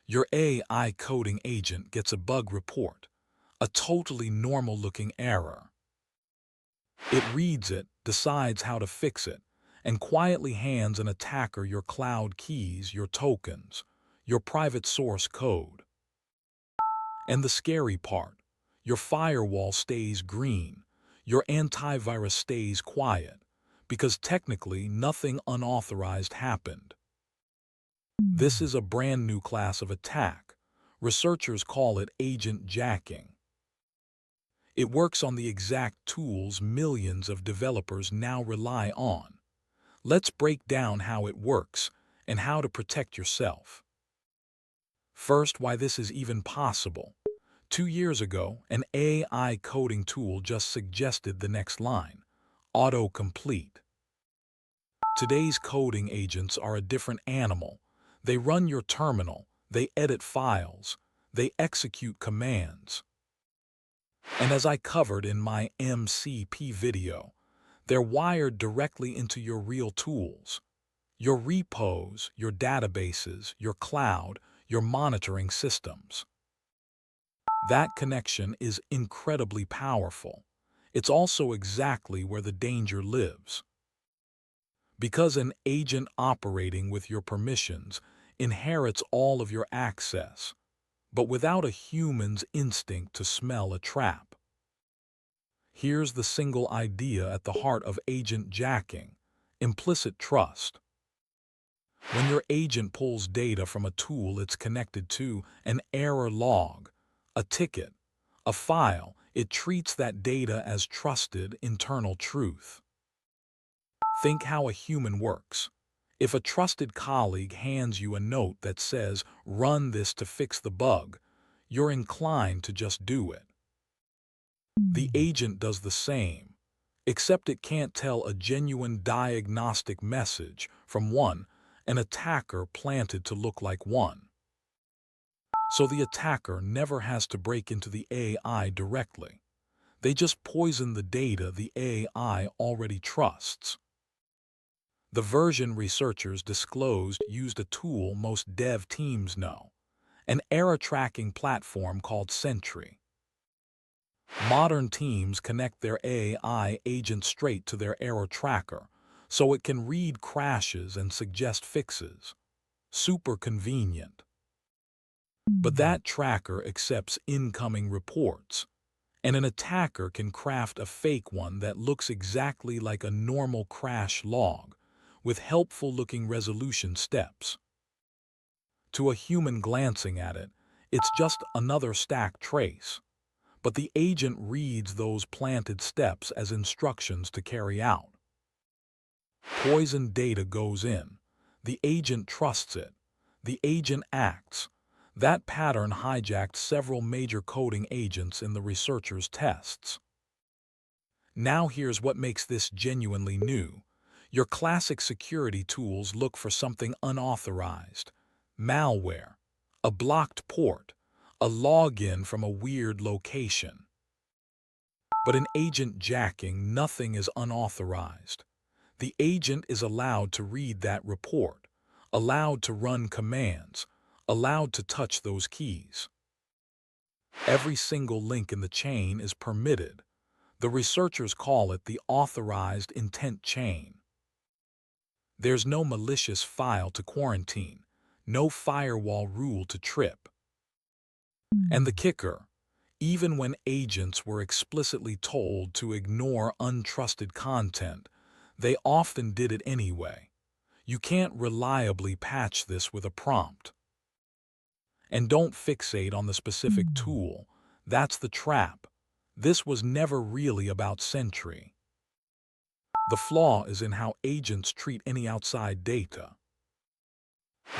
Your AI coding agent gets a bug report, a totally normal-looking error. It reads it, decides how to fix it, and quietly hands an attacker your cloud keys, your tokens, your private source code. And the scary part, your firewall stays green, your antivirus stays quiet, because technically nothing unauthorized happened. This is a brand new class of attack. Researchers call it agentjacking. It works on the exact tools millions of developers now rely on. Let's break down how it works and how to protect yourself. First, why this is even possible. 2 years ago, an AI coding tool just suggested the next line: autocomplete. Today's coding agents are a different animal. They run your terminal, they edit files, they execute commands. And as I covered in my MCP video, they're wired directly into your real tools. Your repos, your databases, your cloud, your monitoring systems. That connection is incredibly powerful. It's also exactly where the danger lives. Because an agent operating with your permissions inherits all of your access, but without a human's instinct to smell a trap. Here's the single idea at the heart of agentjacking: implicit trust. When your agent pulls data from a tool it's connected to, an error log, a ticket, a file, it treats that data as trusted internal truth. Think how a human works. If a trusted colleague hands you a note that says, "Run this to fix the bug," you're inclined to just do it. The agent does the same, except it can't tell a genuine diagnostic message from an attacker planted to look like one. So the attacker never has to break into the AI directly. They just poison the data the AI already trusts. The version researchers disclosed used a tool most dev teams know, an error tracking platform called Sentry. Modern teams connect their AI agent straight to their error tracker, so it can read crashes and suggest fixes. Super convenient. But that tracker accepts incoming reports, and an attacker can craft a fake one that looks exactly like a normal crash log, with helpful-looking resolution steps. To a human glancing at it, it's just another stack trace. But the agent reads those planted steps as instructions to carry out. Poisoned data goes in. The agent trusts it. The agent acts. That pattern hijacked several major coding agents in the researchers' tests. Now here's what makes this genuinely new. Your classic security tools look for something unauthorized: malware, a blocked port, a login from a weird location. But in agentjacking, nothing is unauthorized. The agent is allowed to read that report, allowed to run commands, allowed to touch those keys. Every single link in the chain is permitted. The researchers call it the authorized intent chain. There's no malicious file to quarantine, no firewall rule to trip. And the kicker: even when agents were explicitly told to ignore untrusted content, they often did it anyway. You can't reliably patch this with a prompt. And don't fixate on the specific tool. That's the trap. This was never really about Sentry. The flaw is in how agents treat any outside data.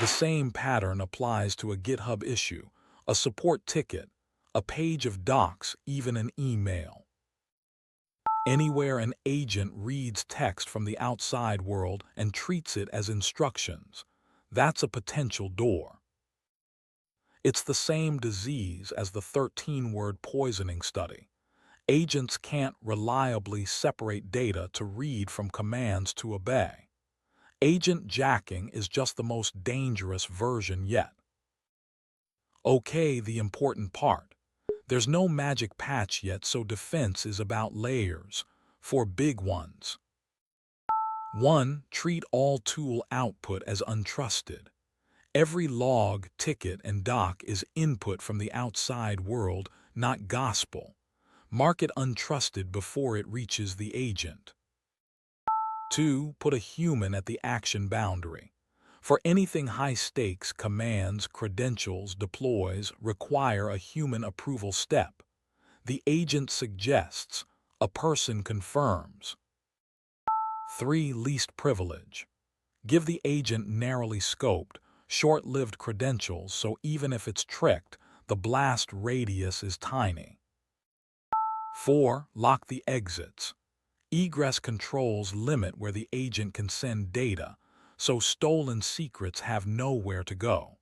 The same pattern applies to a GitHub issue, a support ticket, a page of docs, even an email. Anywhere an agent reads text from the outside world and treats it as instructions, that's a potential door. It's the same disease as the 13-word poisoning study. Agents can't reliably separate data to read from commands to obey. Agentjacking is just the most dangerous version yet. Okay, the important part. There's no magic patch yet, so defense is about layers. 4 big ones. 1. Treat all tool output as untrusted. Every log, ticket, and doc is input from the outside world, not gospel. Mark it untrusted before it reaches the agent. 2. Put a human at the action boundary. For anything high stakes, commands, credentials, deploys require a human approval step. The agent suggests, a person confirms. 3. Least privilege. Give the agent narrowly scoped, short-lived credentials so even if it's tricked, the blast radius is tiny. 4. Lock the exits. Egress controls limit where the agent can send data, so stolen secrets have nowhere to go.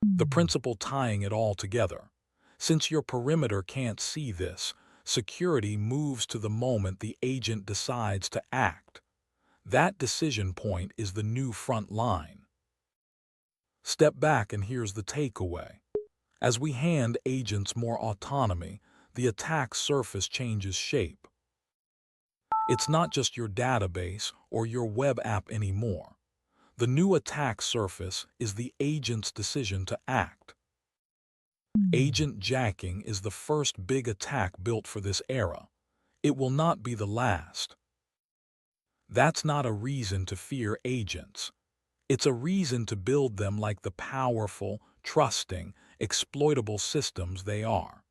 The principle tying it all together. Since your perimeter can't see this, security moves to the moment the agent decides to act. That decision point is the new front line. Step back and here's the takeaway. As we hand agents more autonomy, the attack surface changes shape. It's not just your database or your web app anymore. The new attack surface is the agent's decision to act. Agentjacking is the first big attack built for this era. It will not be the last. That's not a reason to fear agents. It's a reason to build them like the powerful, trusting, exploitable systems they are.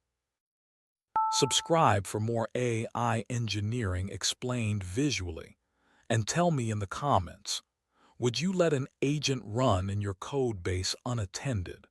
Subscribe for more AI engineering explained visually, and tell me in the comments, would you let an agent run in your code base unattended?